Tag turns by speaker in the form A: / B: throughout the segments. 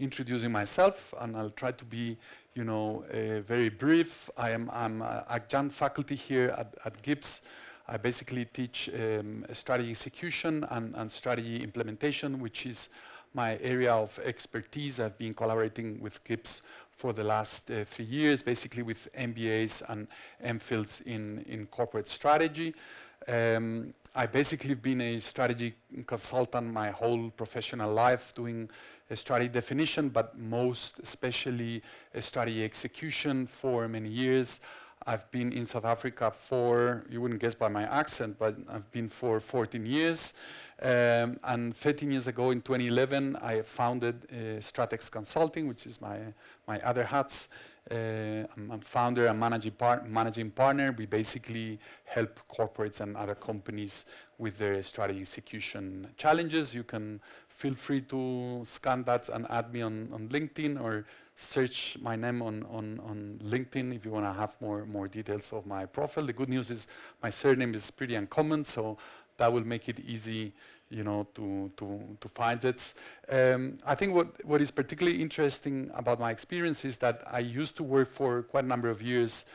A: introducing myself, and I'll try to be, very brief. I'm adjunct faculty here at Gibbs. I basically teach strategy execution and strategy implementation, which is my area of expertise. I've been collaborating with Gibbs for the last 3 years, basically with MBAs and MPhils in corporate strategy. I basically been a strategy consultant my whole professional life, doing a strategy definition, but most especially a strategy execution for many years. I've been in South Africa for, you wouldn't guess by my accent, but I've been for 14 years. And 13 years ago, in 2011, I founded Stratex Consulting, which is my other hats. I'm founder and managing partner. We basically help corporates and other companies with their strategy execution challenges. You can feel free to scan that and add me on LinkedIn, or search my name on LinkedIn if you want to have more details of my profile. The good news is my surname is pretty uncommon, so that will make it easy, to find it. I think what is particularly interesting about my experience is that I used to work for quite a number of years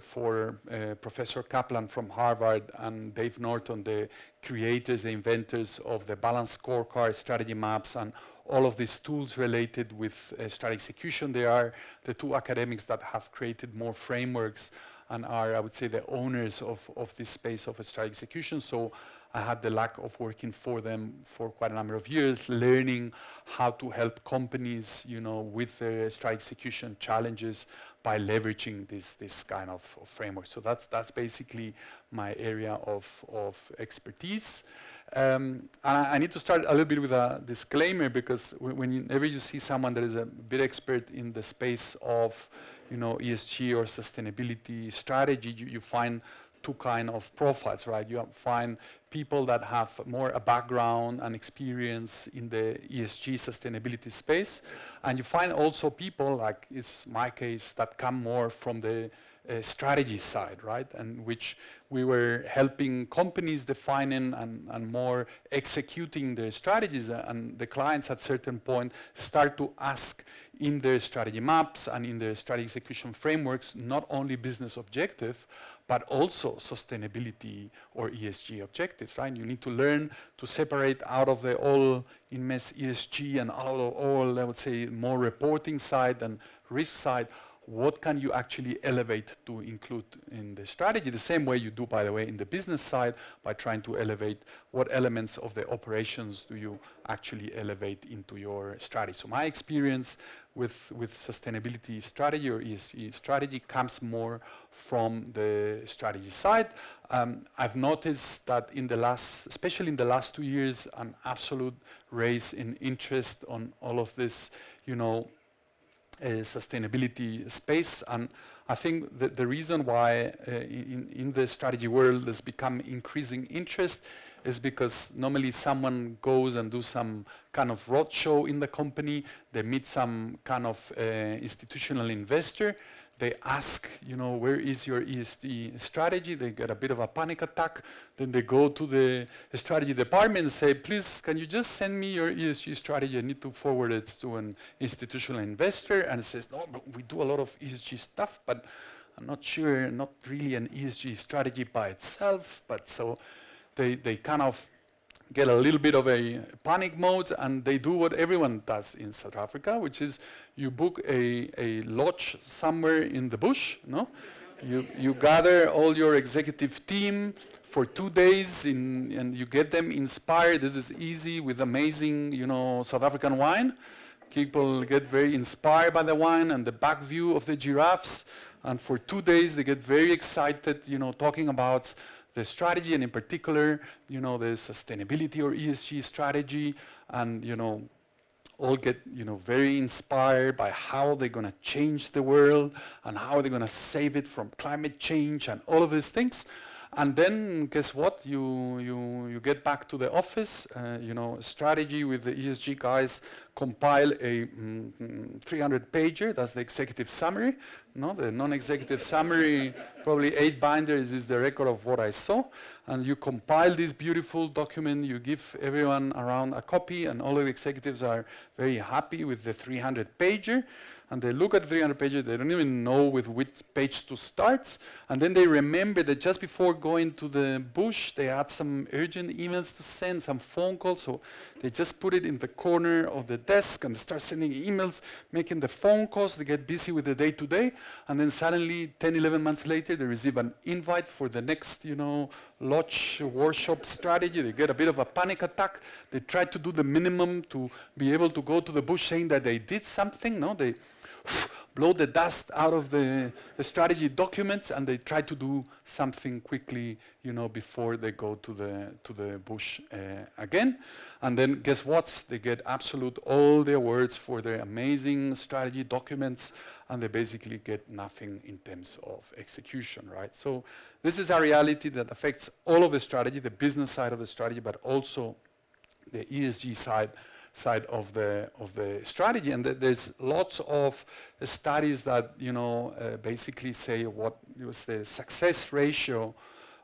A: for Professor Kaplan from Harvard and Dave Norton, the creators, the inventors of the balanced scorecard, strategy maps, and all of these tools related with strategy execution. They are the two academics that have created more frameworks and are, I would say, the owners of this space of strategy execution. So I had the luck of working for them for quite a number of years, learning how to help companies, with their strategy execution challenges by leveraging this kind of framework. So that's basically my area of expertise. And I need to start a little bit with a disclaimer, because whenever you see someone that is a bit expert in the space of, ESG or sustainability strategy, you find two kind of profiles, right? You find people that have more a background and experience in the ESG sustainability space, and you find also people, like it's my case, that come more from the strategy side, right? And which we were helping companies defining and more executing their strategies, and the clients at certain point start to ask in their strategy maps and in their strategy execution frameworks, not only business objective, but also sustainability or ESG objectives, right? You need to learn to separate out of the all in mess ESG and all, I would say, more reporting side and risk side. What can you actually elevate to include in the strategy? The same way you do, by the way, in the business side, by trying to elevate what elements of the operations do you actually elevate into your strategy. So my experience with sustainability strategy or ESG strategy comes more from the strategy side. I've noticed that especially in the last 2 years, an absolute raise in interest on all of this, sustainability space. And I think that the reason why in the strategy world there's become increasing interest is because normally someone goes and do some kind of roadshow in the company, they meet some kind of institutional investor, they ask, where is your ESG strategy? They get a bit of a panic attack. Then they go to the strategy department and say, please, can you just send me your ESG strategy? I need to forward it to an institutional investor. And it says, no, we do a lot of ESG stuff, but I'm not sure, not really an ESG strategy by itself. But so they kind of get a little bit of a panic mode, and they do what everyone does in South Africa, which is you book a lodge somewhere in the bush, no? You gather all your executive team for 2 days and you get them inspired. This is easy with amazing, South African wine. People get very inspired by the wine and the back view of the giraffes. And for 2 days, they get very excited, talking about the strategy, and in particular, the sustainability or ESG strategy, and all get very inspired by how they're going to change the world and how they're going to save it from climate change and all of these things. And then guess what? You get back to the office, strategy with the ESG guys compile a 300 pager. That's the executive summary. No, the non-executive summary, probably 8 binders is the record of what I saw. And you compile this beautiful document, you give everyone around a copy, and all of the executives are very happy with the 300 pager. And they look at the 300 pages, they don't even know with which page to start. And then they remember that just before going to the bush, they had some urgent emails to send, some phone calls. So they just put it in the corner of the desk and start sending emails, making the phone calls. They get busy with the day-to-day. And then suddenly, 10, 11 months later, they receive an invite for the next, lodge workshop strategy. They get a bit of a panic attack. They try to do the minimum to be able to go to the bush saying that they did something. No, they blow the dust out of the strategy documents, and they try to do something quickly, before they go to the bush again. And then guess what? They get absolute all their words for their amazing strategy documents, and they basically get nothing in terms of execution, right? So this is a reality that affects all of the strategy, the business side of the strategy, but also the ESG side of the strategy. And there's lots of studies that basically say what was the success ratio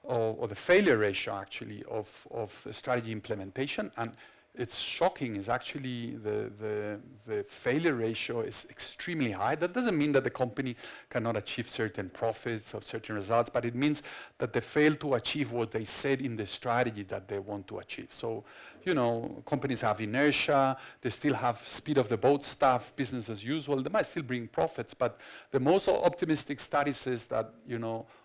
A: or the failure ratio actually of strategy implementation. And it's shocking. Is actually the failure ratio is extremely high. That doesn't mean that the company cannot achieve certain profits or certain results, but it means that they fail to achieve what they said in the strategy that they want to achieve. So, companies have inertia, they still have speed of the boat stuff, business as usual. They might still bring profits, but the most optimistic study says that,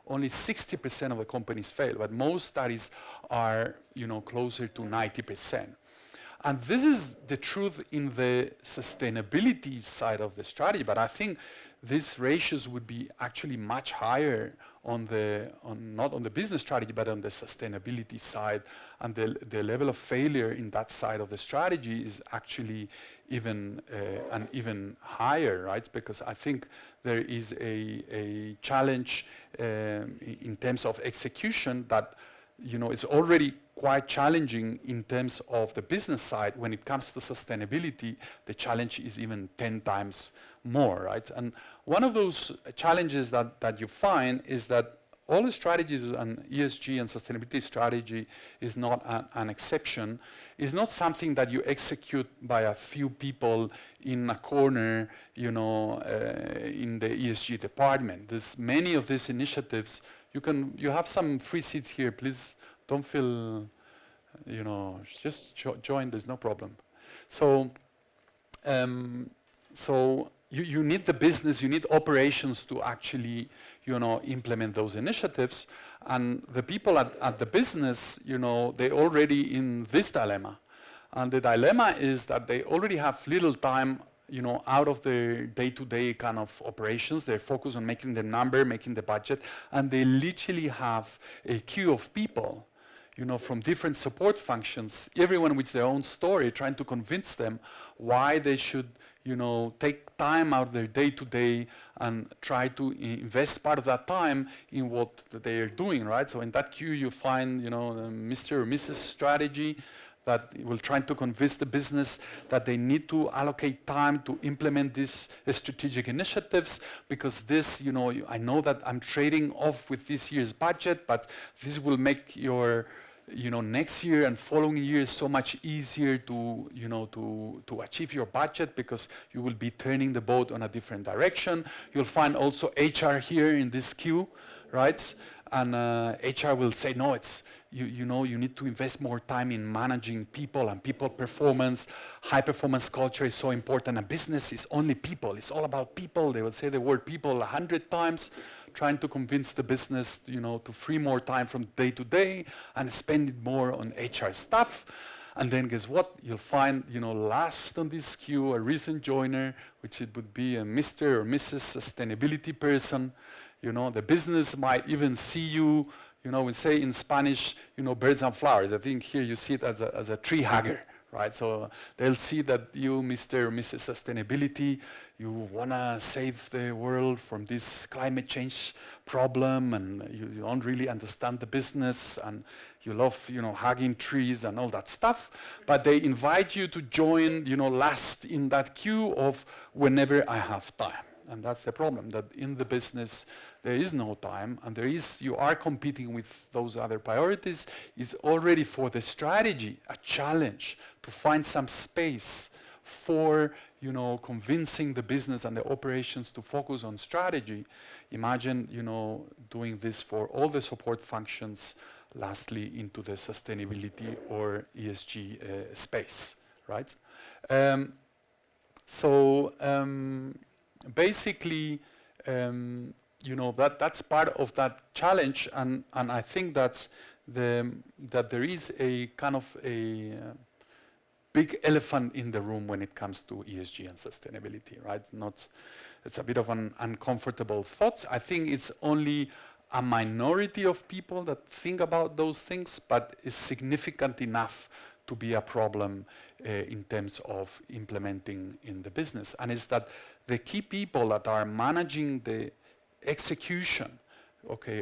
A: only 60% of the companies fail, but most studies are, closer to 90%. And this is the truth in the sustainability side of the strategy, but I think these ratios would be actually much higher not on the business strategy, but on the sustainability side. And the level of failure in that side of the strategy is actually even higher, right? Because I think there is a challenge in terms of execution that it's already quite challenging in terms of the business side. When it comes to sustainability, the challenge is even 10 times more, right? And one of those challenges that you find is that all the strategies and ESG and sustainability strategy is not an exception. It's not something that you execute by a few people in a corner, in the ESG department. There's many of these initiatives. You have some free seats here. Please don't feel, just join. There's no problem. So, you need the business, you need operations to actually, implement those initiatives. And the people at the business, they're already in this dilemma. And the dilemma is that they already have little time out of their day-to-day kind of operations. They're focused on making the number, making the budget, and they literally have a queue of people, from different support functions, everyone with their own story, trying to convince them why they should, take time out of their day-to-day and try to invest part of that time in what they are doing, right? So in that queue, you find, Mr. or Mrs. Strategy, that will try to convince the business that they need to allocate time to implement these strategic initiatives, because this, I know that I'm trading off with this year's budget, but this will make your, next year and following years so much easier to, to achieve your budget, because you will be turning the boat on a different direction. You'll find also HR here in this queue, right? And HR will say, no, it's, you need to invest more time in managing people and people performance. High performance culture is so important. And business is only people. It's all about people. They will say the word people 100 times, trying to convince the business, to free more time from day to day and spend it more on HR stuff. And then guess what? You'll find, last on this queue, a recent joiner, which it would be a Mr. or Mrs. Sustainability person. The business might even see you, we say in Spanish, birds and flowers. I think here you see it as a tree hugger, right? So they'll see that you, Mr. or Mrs. Sustainability, you want to save the world from this climate change problem, and you don't really understand the business, and you love, hugging trees and all that stuff, but they invite you to join, last in that queue of whenever I have time. And that's the problem, that in the business there is no time, and you are competing with those other priorities. It's already for the strategy a challenge to find some space for convincing the business and the operations to focus on strategy. Imagine doing this for all the support functions, lastly into the sustainability or ESG space, right? Basically, that's part of that challenge, and I think that there is a kind of a big elephant in the room when it comes to ESG and sustainability, right? It's a bit of an uncomfortable thought. I think it's only a minority of people that think about those things, but it's significant enough to be a problem in terms of implementing in the business. And it's that the key people that are managing the execution,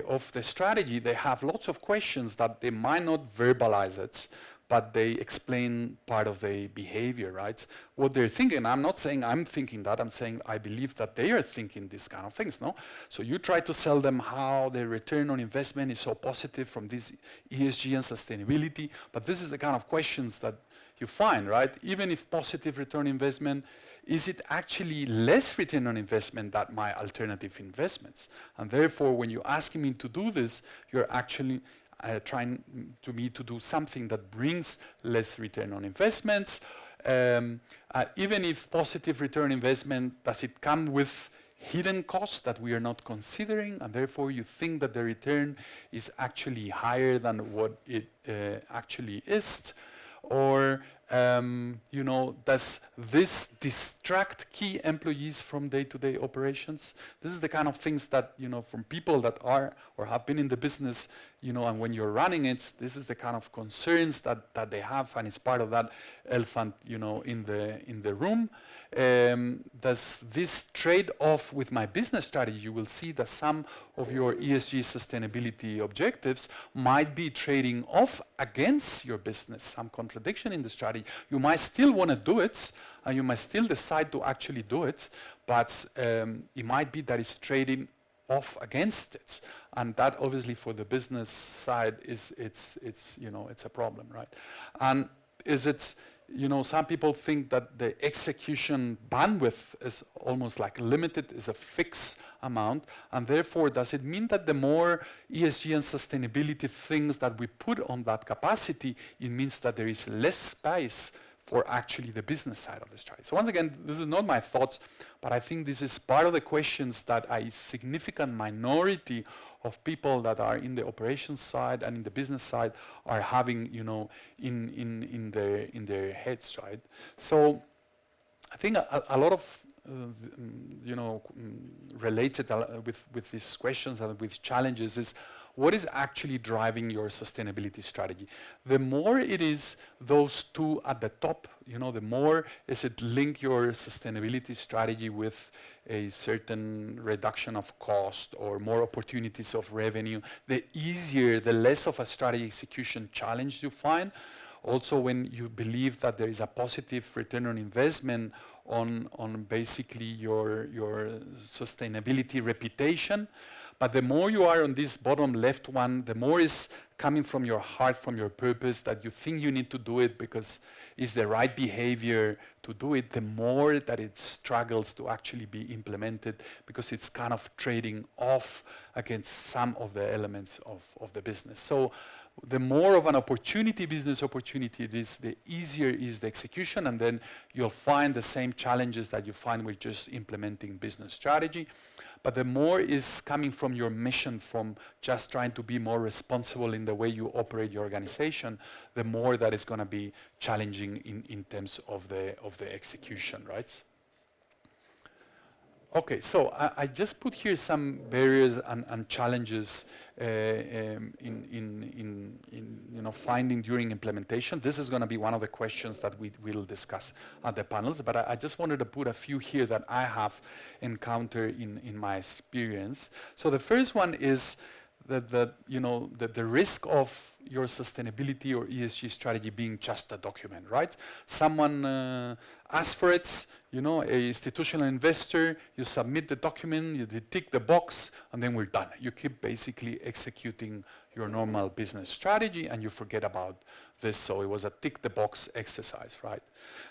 A: of the strategy, they have lots of questions that they might not verbalize it, but they explain part of the behavior, right? What they're thinking, I'm not saying I'm thinking that, I'm saying I believe that they are thinking these kind of things, no? So you try to sell them how the return on investment is so positive from this ESG and sustainability, but this is the kind of questions that you find, right? Even if positive return investment, is it actually less return on investment than my alternative investments? And therefore, when you ask me to do this, you're actually trying to me to do something that brings less return on investments. Even if positive return investment, does it come with hidden costs that we are not considering, and therefore you think that the return is actually higher than what it actually is? Or does this distract key employees from day-to-day operations? This is the kind of things that, from people that are or have been in the business, and when you're running it, this is the kind of concerns that they have, and it's part of that elephant, in the room. Does this trade off with my business strategy? You will see that some of your ESG sustainability objectives might be trading off against your business, some contradiction in the strategy. You might still want to do it, and you might still decide to actually do it, but it might be that it's trading off against it, and that obviously for the business side it's a problem, right? And some people think that the execution bandwidth is almost like limited, is a fixed amount, and therefore does it mean that the more ESG and sustainability things that we put on that capacity, it means that there is less space for actually the business side of the strategy? So once again, this is not my thoughts, but I think this is part of the questions that a significant minority of people that are in the operations side and in the business side are having, in their heads, right? So I think a lot of related with these questions and with challenges is, what is actually driving your sustainability strategy? The more it is those two at the top, the more is it link your sustainability strategy with a certain reduction of cost or more opportunities of revenue, the easier, the less of a strategy execution challenge you find. Also, when you believe that there is a positive return on investment on basically your sustainability reputation. But the more you are on this bottom left one, the more is coming from your heart, from your purpose, that you think you need to do it because it's the right behavior to do it, the more that it struggles to actually be implemented because it's kind of trading off against some of the elements of the business. So the more of an business opportunity it is, the easier is the execution, and then you'll find the same challenges that you find with just implementing business strategy. But the more is coming from your mission, from just trying to be more responsible in the way you operate your organization, the more that is going to be challenging in terms of the execution, right? Okay, so I just put here some barriers and challenges in finding during implementation. This is going to be one of the questions that we will discuss at the panels, but I just wanted to put a few here that I have encountered in my experience. So the first one is that the risk of your sustainability or ESG strategy being just a document, right? Someone asks for it, a institutional investor, you submit the document, you tick the box, and then we're done. You keep basically executing your normal business strategy and you forget about this, so it was a tick the box exercise, right?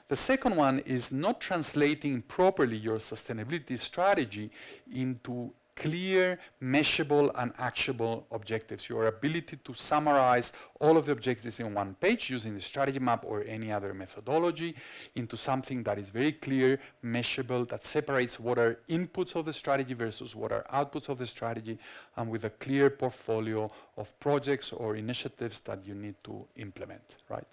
A: The second one is not translating properly your sustainability strategy into clear, measurable, and actionable objectives. Your ability to summarize all of the objectives in one page using the strategy map or any other methodology into something that is very clear, measurable, that separates what are inputs of the strategy versus what are outputs of the strategy, and with a clear portfolio of projects or initiatives that you need to implement, right?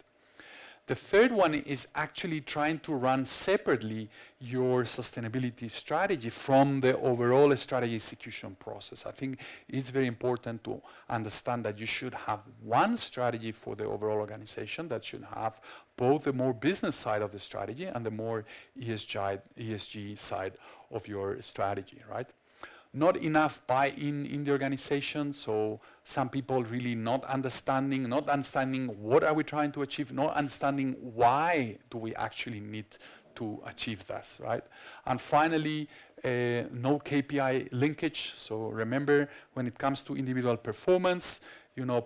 A: The third one is actually trying to run separately your sustainability strategy from the overall strategy execution process. I think it's very important to understand that you should have one strategy for the overall organization that should have both the more business side of the strategy and the more ESG side of your strategy, right? Not enough buy-in in the organization, so some people really not understanding what are we trying to achieve, not understanding why do we actually need to achieve this, right? And finally, no KPI linkage. So remember, when it comes to individual performance,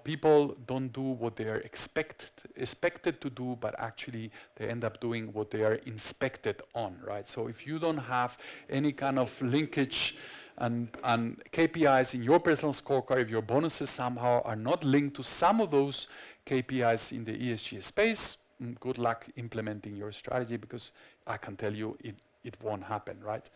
A: people don't do what they are expected to do, but actually they end up doing what they are inspected on, right? So if you don't have any kind of linkage and KPIs in your personal scorecard, if your bonuses somehow are not linked to some of those KPIs in the ESG space, good luck implementing your strategy, because I can tell you it won't happen, right?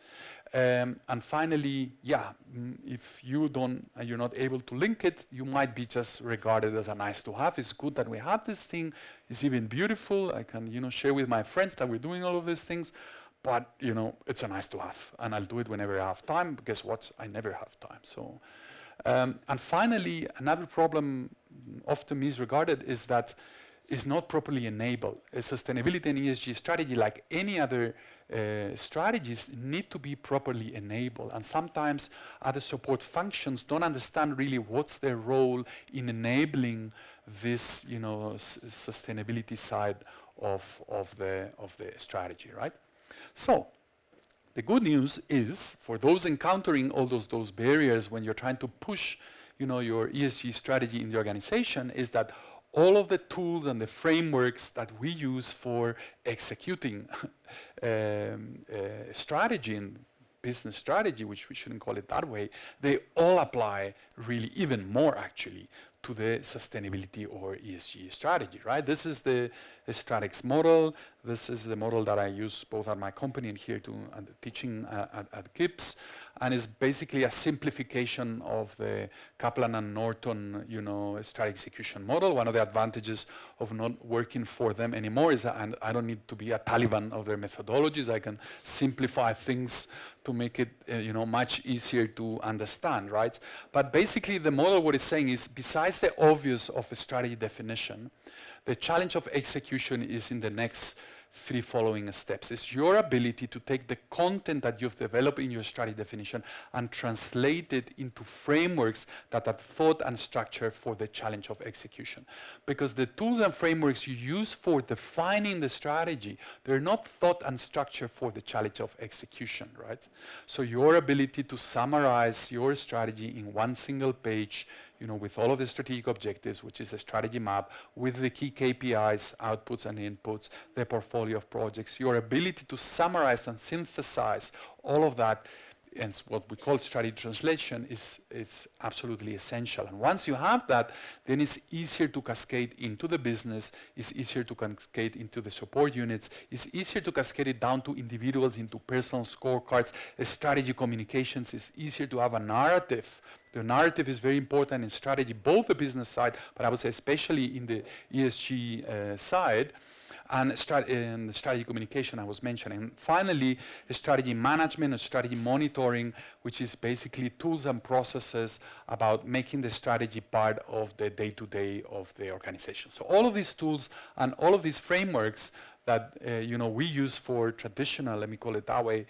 A: And finally, if you're not able to link it, you might be just regarded as a nice to have. It's good that we have this thing. It's even beautiful. I can, share with my friends that we're doing all of these things. But, it's a nice to have, and I'll do it whenever I have time. But guess what? I never have time. So, and finally, another problem often misregarded is that it's not properly enabled. A sustainability and ESG strategy, like any other strategies, need to be properly enabled. And sometimes other support functions don't understand really what's their role in enabling this, sustainability side of the strategy, right? So, the good news is, for those encountering all those barriers when you're trying to push, your ESG strategy in the organization, is that all of the tools and the frameworks that we use for executing strategy and business strategy, which we shouldn't call it that way, they all apply really even more actually to the sustainability or ESG strategy, right? This is the Stratix model. This is the model that I use both at my company and here teaching at Gibbs. And it's basically a simplification of the Kaplan and Norton, strategy execution model. One of the advantages of not working for them anymore is that I don't need to be a Taliban of their methodologies. I can simplify things to make it, much easier to understand, right? But basically, the model, what it's saying is, besides the obvious of a strategy definition, the challenge of execution is in the next 3 following steps. It's your ability to take the content that you've developed in your strategy definition and translate it into frameworks that are thought and structured for the challenge of execution. Because the tools and frameworks you use for defining the strategy, they're not thought and structured for the challenge of execution, right? So your ability to summarize your strategy in one single page, with all of the strategic objectives, which is a strategy map, with the key KPIs, outputs and inputs, the portfolio of projects, your ability to summarize and synthesize all of that, and what we call strategy translation, is absolutely essential. And once you have that, then it's easier to cascade into the business, it's easier to cascade into the support units, it's easier to cascade it down to individuals, into personal scorecards, strategy communications. It's easier to have a narrative. The narrative is very important in strategy, both the business side, but I would say especially in the ESG side. and the strategy communication I was mentioning. Finally, strategy management and strategy monitoring, which is basically tools and processes about making the strategy part of the day-to-day of the organization. So all of these tools and all of these frameworks that we use for traditional, let me call it that way,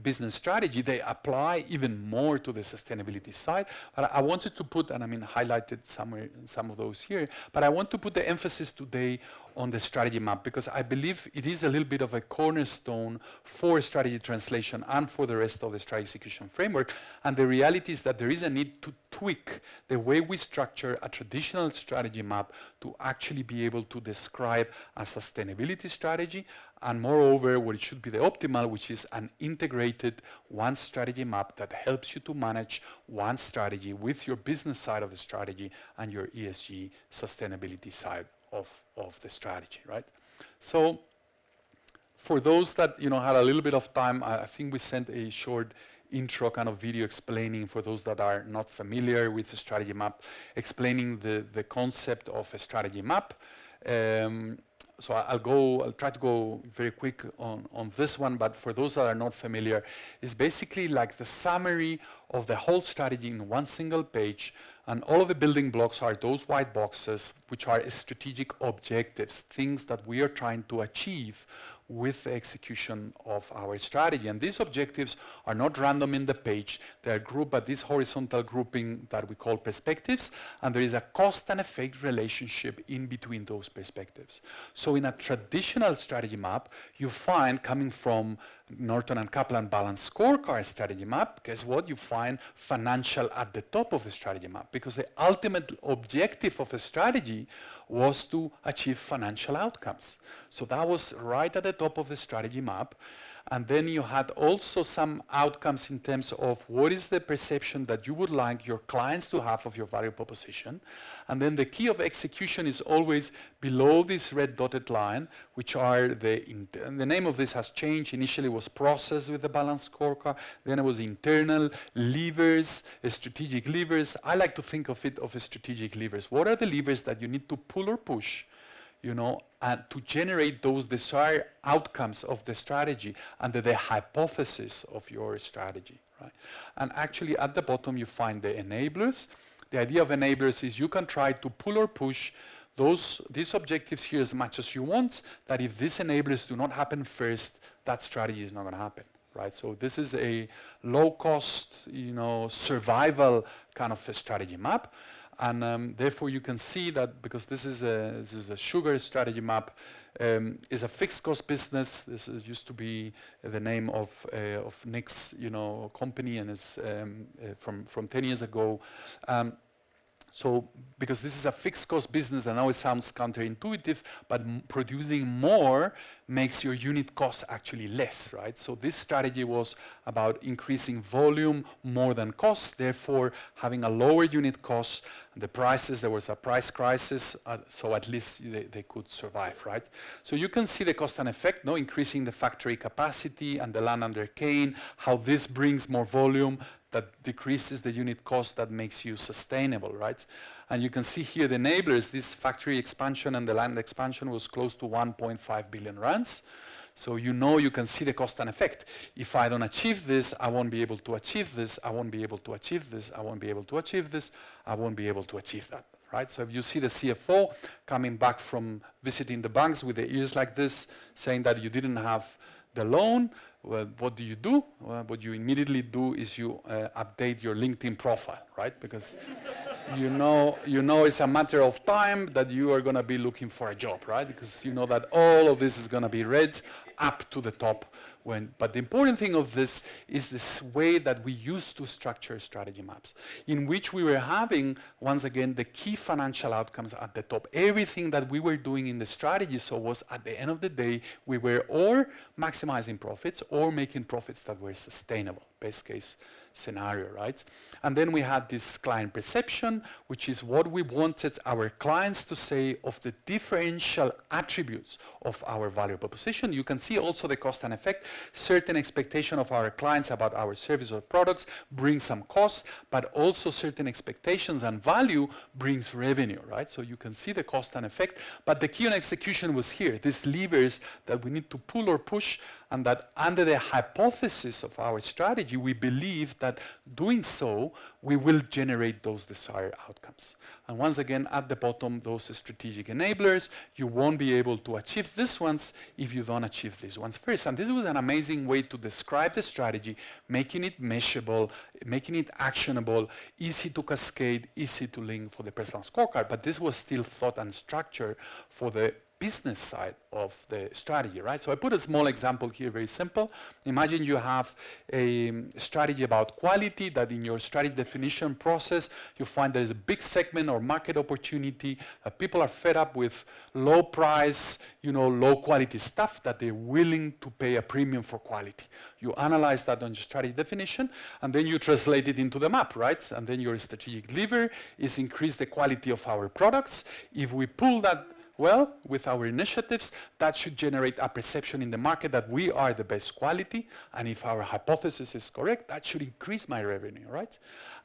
A: business strategy, they apply even more to the sustainability side. But I wanted to put, and I mean highlighted some of those here, but I want to put the emphasis today on the strategy map, because I believe it is a little bit of a cornerstone for strategy translation and for the rest of the strategy execution framework. And the reality is that there is a need to tweak the way we structure a traditional strategy map to actually be able to describe a sustainability strategy, and moreover, what it should be the optimal, which is an integrated one strategy map that helps you to manage one strategy with your business side of the strategy and your ESG sustainability side of the strategy, right? So for those that had a little bit of time, I think we sent a short intro kind of video explaining, for those that are not familiar with the strategy map, explaining the concept of a strategy map. So I'll try to go very quick on this one, but for those that are not familiar, it's basically like the summary of the whole strategy in one single page, and all of the building blocks are those white boxes, which are strategic objectives, things that we are trying to achieve with the execution of our strategy. And these objectives are not random in the page. They are grouped by this horizontal grouping that we call perspectives, and there is a cost and effect relationship in between those perspectives. So in a traditional strategy map, you find, coming from Norton and Kaplan balanced scorecard strategy map, guess what? You find financial at the top of the strategy map, because the ultimate objective of a strategy was to achieve financial outcomes. So that was right at the top of the strategy map. And then you had also some outcomes in terms of what is the perception that you would like your clients to have of your value proposition. And then the key of execution is always below this red dotted line, which are the name of this has changed. Initially it was process with the balanced scorecard, then it was internal levers, strategic levers. I like to think of it as strategic levers. What are the levers that you need to pull or push, and to generate those desired outcomes of the strategy under the hypothesis of your strategy, right? And actually at the bottom you find the enablers. The idea of enablers is you can try to pull or push these objectives here as much as you want, that if these enablers do not happen first, that strategy is not going to happen, right? So this is a low-cost, survival kind of a strategy map. And therefore you can see that, because this is a sugar strategy map, is a fixed cost business. This used to be the name of Nick's company, and is from 10 years ago. So because this is a fixed cost business, I know it sounds counterintuitive, but producing more makes your unit cost actually less, right? So this strategy was about increasing volume more than cost, therefore having a lower unit cost. The prices, there was a price crisis, so at least they could survive, right? So you can see the cost and effect, increasing the factory capacity and the land under cane, how this brings more volume, that decreases the unit cost, that makes you sustainable, right? And you can see here the enablers. This factory expansion and the land expansion was close to 1.5 billion rands. So you can see the cost and effect. If I don't achieve this, I won't be able to achieve this, I won't be able to achieve this, I won't be able to achieve this, I won't be able to achieve that, right? So if you see the CFO coming back from visiting the banks with the ears like this, saying that you didn't have the loan, well, what do? Well, what you immediately do is you update your LinkedIn profile, right? Because you know it's a matter of time that you are going to be looking for a job, right? Because you know that all of this is going to be red up to the top. But the important thing of this is this way that we used to structure strategy maps, in which we were having, once again, the key financial outcomes at the top. Everything that we were doing in the strategy was, at the end of the day, we were or maximizing profits or making profits that were sustainable, best case scenario, right? And then we had this client perception, which is what we wanted our clients to say of the differential attributes of our value proposition. You can see also the cost and effect. certain expectation of our clients about our service or products brings some cost, but also certain expectations and value brings revenue, right? So you can see the cost and effect, but the key on execution was here, these levers that we need to pull or push, and that under the hypothesis of our strategy, we believe that doing so, we will generate those desired outcomes. And once again, at the bottom, those strategic enablers, you won't be able to achieve these ones if you don't achieve these ones first. And this was an amazing way to describe the strategy, making it measurable, making it actionable, easy to cascade, easy to link for the personal scorecard. But this was still thought and structure for the business side of the strategy, right? So I put a small example here, very simple. Imagine you have a strategy about quality that in your strategy definition process, you find there's a big segment or market opportunity that people are fed up with low price, low quality stuff that they're willing to pay a premium for quality. You analyze that on your strategy definition, and then you translate it into the map, right? And then your strategic lever is increase the quality of our products. If we pull that well, with our initiatives, that should generate a perception in the market that we are the best quality, and if our hypothesis is correct, that should increase my revenue, right?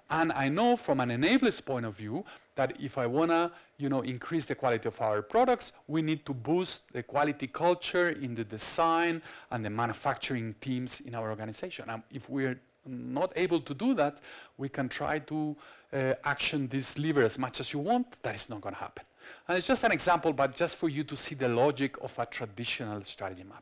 A: And I know from an enabler's point of view that if I wanna, increase the quality of our products, we need to boost the quality culture in the design and the manufacturing teams in our organization. And if we're not able to do that, we can try to action this lever as much as you want. That is not gonna happen. And it's just an example, but just for you to see the logic of a traditional strategy map.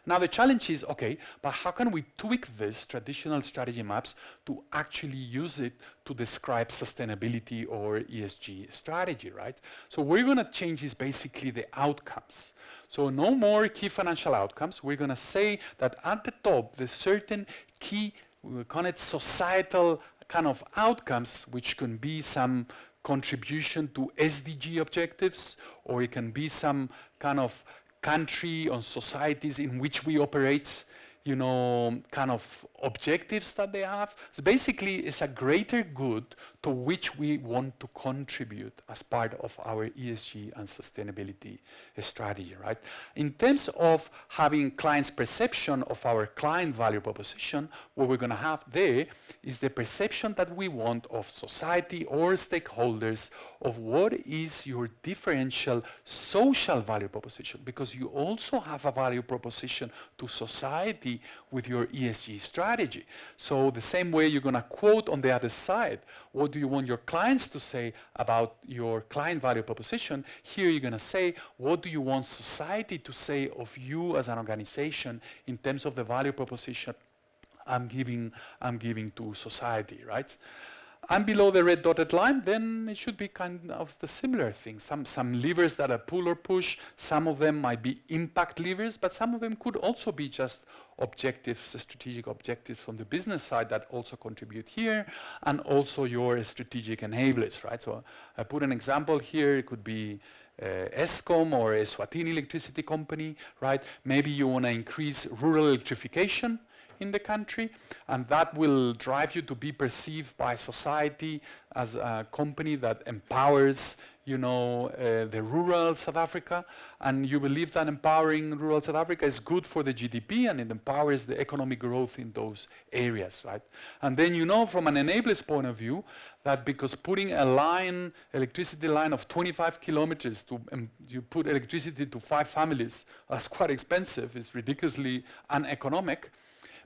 A: Now the challenge is, okay, but how can we tweak this traditional strategy maps to actually use it to describe sustainability or ESG strategy, right? So we're gonna change is basically the outcomes. So no more key financial outcomes. We're gonna say that at the top, there's certain key, we call it societal kind of outcomes, which can be some contribution to SDG objectives, or it can be some kind of country or societies in which we operate, kind of objectives that they have. So basically, it's a greater good to which we want to contribute as part of our ESG and sustainability strategy, right? In terms of having clients' perception of our client value proposition, what we're gonna have there is the perception that we want of society or stakeholders of what is your differential social value proposition, because you also have a value proposition to society with your ESG strategy. So the same way you're gonna quote on the other side, what do you want your clients to say about your client value proposition? Here you're gonna say, what do you want society to say of you as an organization in terms of the value proposition I'm giving to society, right? And below the red dotted line, then it should be kind of the similar thing. Some levers that are pull or push, some of them might be impact levers, but some of them could also be just objectives, strategic objectives from the business side that also contribute here, and also your strategic enablers, right? So I put an example here. It could be ESCOM or Eswatini electricity company, right? Maybe you want to increase rural electrification in the country, and that will drive you to be perceived by society as a company that empowers, the rural South Africa, and you believe that empowering rural South Africa is good for the GDP and it empowers the economic growth in those areas, right? And then from an enabler's point of view, that because putting a electricity line of 25 kilometers you put electricity to 5 families, that's quite expensive, it's ridiculously uneconomic.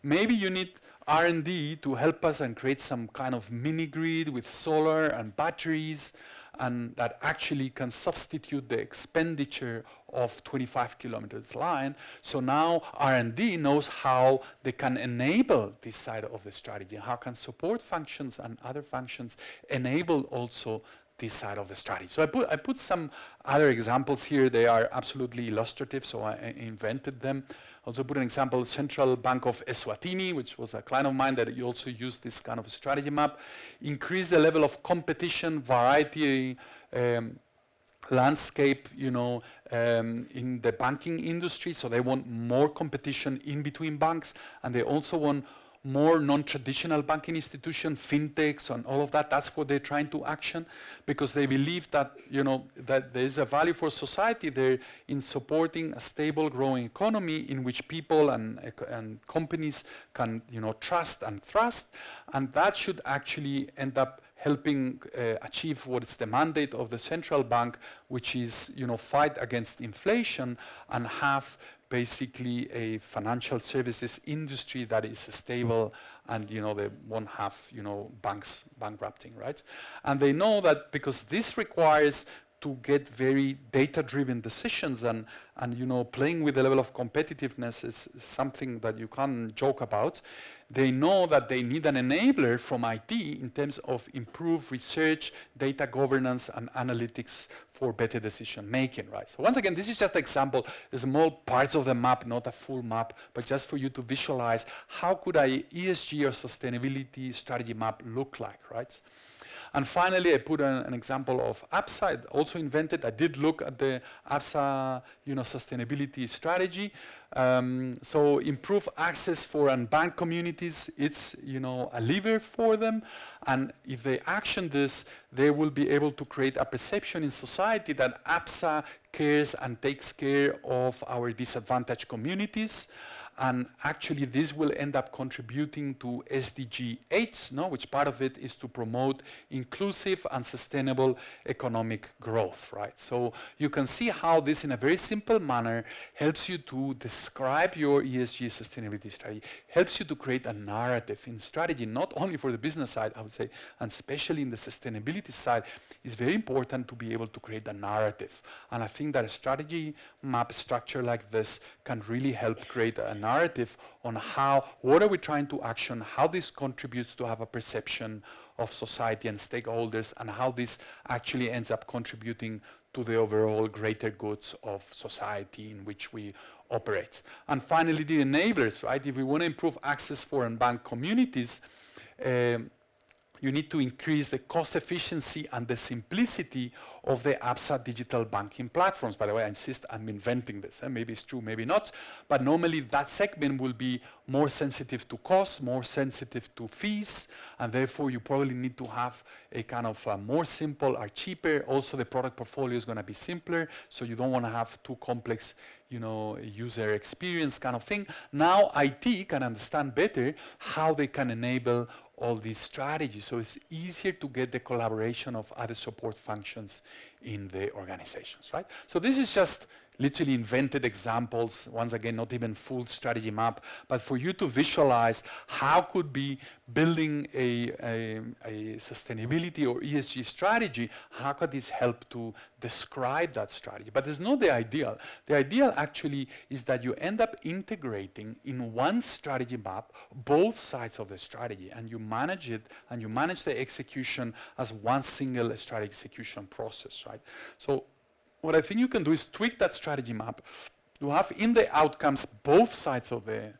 A: Maybe you need R&D to help us and create some kind of mini grid with solar and batteries, and that actually can substitute the expenditure of 25 kilometers line. So now R&D knows how they can enable this side of the strategy, how can support functions and other functions enable also this side of the strategy. So I put some other examples here. They are absolutely illustrative, so I invented them. Also put an example, Central Bank of Eswatini, which was a client of mine that you also used this kind of strategy map. Increase the level of competition, variety, landscape, in the banking industry. So they want more competition in between banks, and they also want more non-traditional banking institutions, fintechs, and all of that. That's what they're trying to action, because they believe that, you know, that there is a value for society there in supporting a stable, growing economy in which people and companies can, you know, trust and thrust, and that should actually end up helping achieve what is the mandate of the central bank, which is, you know, fight against inflation and have basically a financial services industry that is stable, and, you know, they won't have, you know, banks bankrupting, right? And they know that because this requires to get very data-driven decisions, and you know, playing with the level of competitiveness is something that you can't joke about. They know that they need an enabler from IT in terms of improved research, data governance, and analytics for better decision making, right? So once again, this is just an example, small parts of the map, not a full map, but just for you to visualize how could a ESG or sustainability strategy map look like, right? And finally, I put an example of APSA, also invented. I did look at the APSA, you know, sustainability strategy. So improve access for unbanked communities, it's, you know, a lever for them. And if they action this, they will be able to create a perception in society that APSA cares and takes care of our disadvantaged communities. And actually, this will end up contributing to SDG 8, no? Which part of it is to promote inclusive and sustainable economic growth, right? So you can see how this, in a very simple manner, helps you to describe your ESG sustainability strategy, helps you to create a narrative in strategy, not only for the business side, I would say, and especially in the sustainability side. It's very important to be able to create a narrative. And I think that a strategy map structure like this can really help create a narrative on what are we trying to action, how this contributes to have a perception of society and stakeholders, and how this actually ends up contributing to the overall greater goods of society in which we operate. And finally, the enablers, right? If we want to improve access for unbanked communities, you need to increase the cost efficiency and the simplicity of the APSA digital banking platforms. By the way, I insist I'm inventing this. Maybe it's true, maybe not. But normally that segment will be more sensitive to cost, more sensitive to fees, and therefore you probably need to have a kind of more simple or cheaper. Also, the product portfolio is going to be simpler, so you don't want to have too complex, you know, user experience kind of thing. Now IT can understand better how they can enable all these strategies, so it's easier to get the collaboration of other support functions in the organizations, right? So this is just literally invented examples, once again, not even full strategy map, but for you to visualize how could be building a sustainability or ESG strategy, how could this help to describe that strategy? But it's not the ideal. The ideal actually is that you end up integrating in one strategy map both sides of the strategy, and you manage it, and you manage the execution as one single strategy execution process, right? So what I think you can do is tweak that strategy map to have in the outcomes both sides of the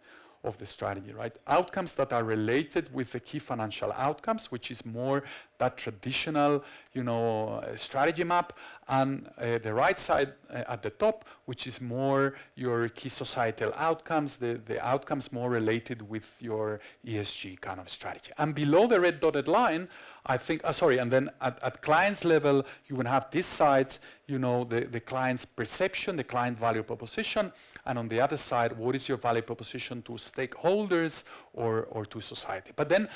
A: strategy, right? Outcomes that are related with the key financial outcomes, which is more that traditional, you know, strategy map, and the right side at the top, which is more your key societal outcomes, the outcomes more related with your ESG kind of strategy. And below the red dotted line, I think, and then at client's level, you will have this side, you know, the client's perception, the client value proposition, and on the other side, what is your value proposition to stakeholders or to society. But then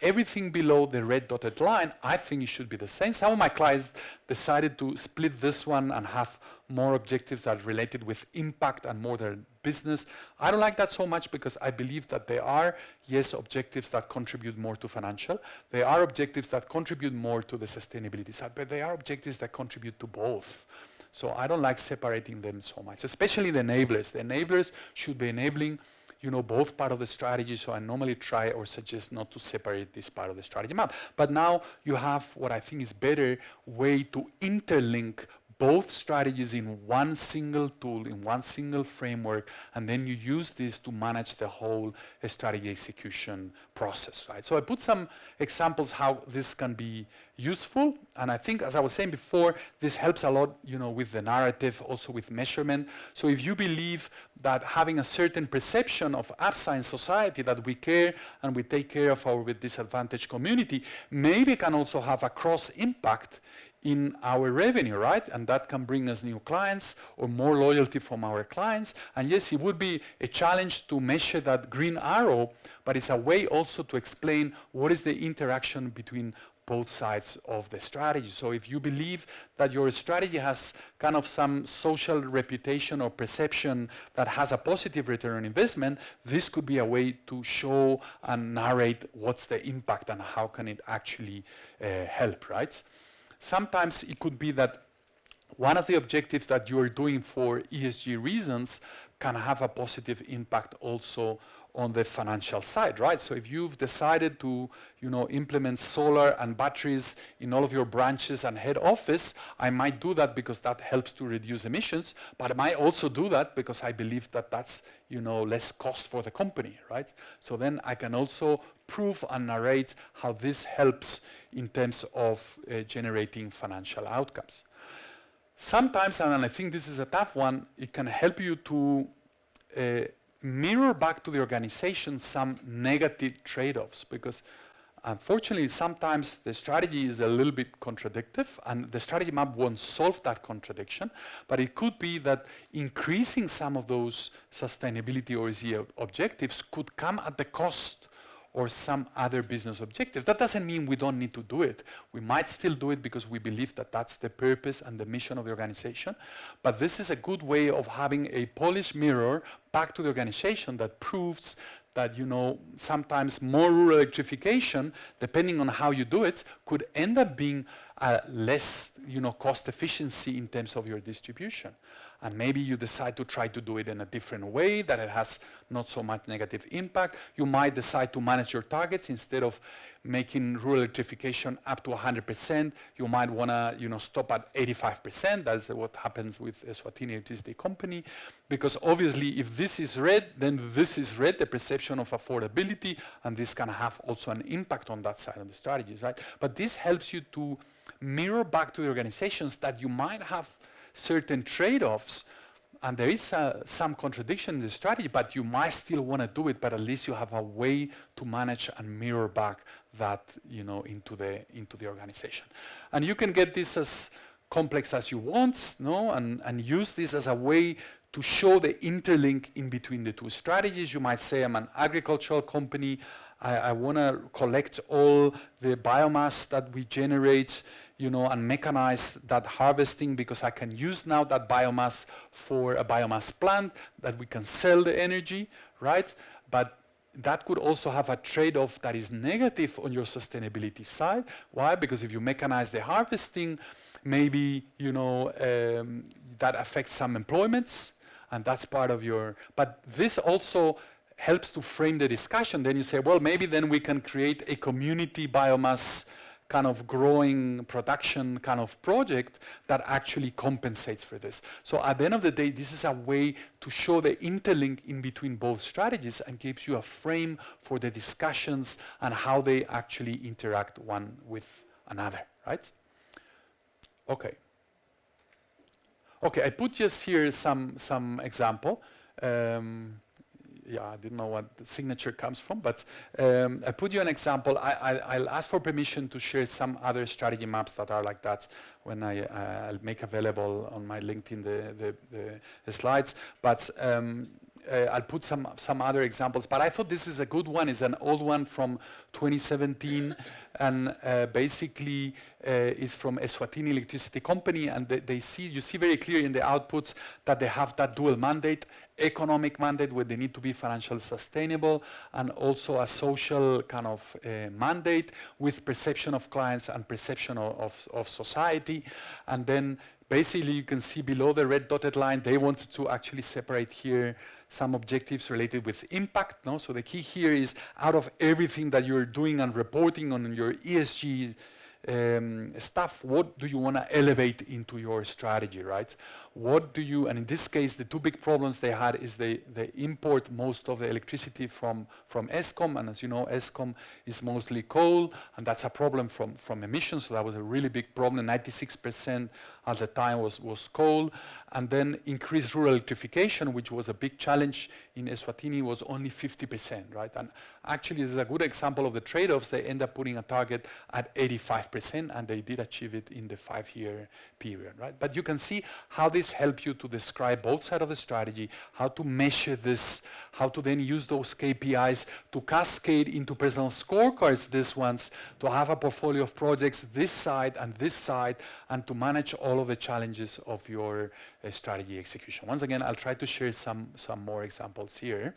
A: everything below the red dotted line, I think it should be the same. Some of my clients decided to split this one and have more objectives that are related with impact and more their business. I don't like that so much, because I believe that there are, yes, objectives that contribute more to financial. There are objectives that contribute more to the sustainability side, but there are objectives that contribute to both. So I don't like separating them so much, especially the enablers. The enablers should be enabling, you know, both part of the strategy, so I normally try or suggest not to separate this part of the strategy map. But now you have what I think is better way to interlink both strategies in one single tool, in one single framework, and then you use this to manage the whole strategy execution process, right? So I put some examples how this can be useful, and I think, as I was saying before, this helps a lot, with the narrative, also with measurement. So if you believe that having a certain perception of APSA in society, that we care and we take care of our disadvantaged community, maybe can also have a cross impact in our revenue, right? And that can bring us new clients or more loyalty from our clients. And yes, it would be a challenge to measure that green arrow, but it's a way also to explain what is the interaction between both sides of the strategy. So if you believe that your strategy has kind of some social reputation or perception that has a positive return on investment, this could be a way to show and narrate what's the impact and how can it actually help, right? Sometimes it could be that one of the objectives that you are doing for ESG reasons can have a positive impact also on the financial side, right? So if you've decided to, implement solar and batteries in all of your branches and head office, I might do that because that helps to reduce emissions, but I might also do that because I believe that that's, less cost for the company, right? So then I can also prove and narrate how this helps in terms of generating financial outcomes. Sometimes, and I think this is a tough one, it can help you to mirror back to the organization some negative trade-offs, because unfortunately sometimes the strategy is a little bit contradictory and the strategy map won't solve that contradiction, but it could be that increasing some of those sustainability or ESG objectives could come at the cost or some other business objectives. That doesn't mean we don't need to do it. We might still do it because we believe that that's the purpose and the mission of the organization. But this is a good way of having a polished mirror back to the organization that proves that, sometimes more rural electrification, depending on how you do it, could end up being less, cost efficiency in terms of your distribution. And maybe you decide to try to do it in a different way, that it has not so much negative impact. You might decide to manage your targets instead of making rural electrification up to 100%. You might want to, stop at 85%. That's what happens with Eswatini Electricity Company. Because obviously, if this is red, then this is red, the perception of affordability, and this can have also an impact on that side of the strategies, right? But this helps you to mirror back to the organizations that you might have certain trade-offs, and there is some contradiction in the strategy, but you might still want to do it, but at least you have a way to manage and mirror back that, into the organization. And you can get this as complex as you want, and use this as a way to show the interlink in between the two strategies. You might say, I'm an agricultural company, I want to collect all the biomass that we generate, and mechanize that harvesting because I can use now that biomass for a biomass plant that we can sell the energy, right? But that could also have a trade-off that is negative on your sustainability side. Why? Because if you mechanize the harvesting, maybe, that affects some employments, and that's part of your, but this also helps to frame the discussion. Then you say, well, maybe then we can create a community biomass kind of growing production kind of project that actually compensates for this. So at the end of the day, this is a way to show the interlink in between both strategies and gives you a frame for the discussions and how they actually interact one with another, right? Okay. Okay, I put just here some example. Yeah, I didn't know what the signature comes from, but I put you an example. I'll ask for permission to share some other strategy maps that are like that when I'll make available on my LinkedIn the slides. But I'll put some other examples. But I thought this is a good one. It's an old one from 2017, and basically is from Eswatini Electricity Company, and you see very clear in the outputs that they have that dual mandate, economic mandate where they need to be financially sustainable, and also a social kind of mandate with perception of clients and perception of society. And then basically you can see below the red dotted line, they wanted to actually separate here some objectives related with impact. So the key here is, out of everything that you're doing and reporting on your ESG stuff, what do you want to elevate into your strategy, right? What do you, and in this case, the two big problems they had is they import most of the electricity from ESCOM, and as you know, ESCOM is mostly coal, and that's a problem from emissions, so that was a really big problem. 96% at the time was coal, and then increased rural electrification, which was a big challenge in Eswatini, was only 50%, right? And actually, this is a good example of the trade-offs. They end up putting a target at 85%, and they did achieve it in the 5-year period, right? But you can see how this helps you to describe both sides of the strategy, how to measure this, how to then use those KPIs to cascade into personal scorecards, these ones, to have a portfolio of projects this side, and to manage all of the challenges of your strategy execution. Once again, I'll try to share some more examples here.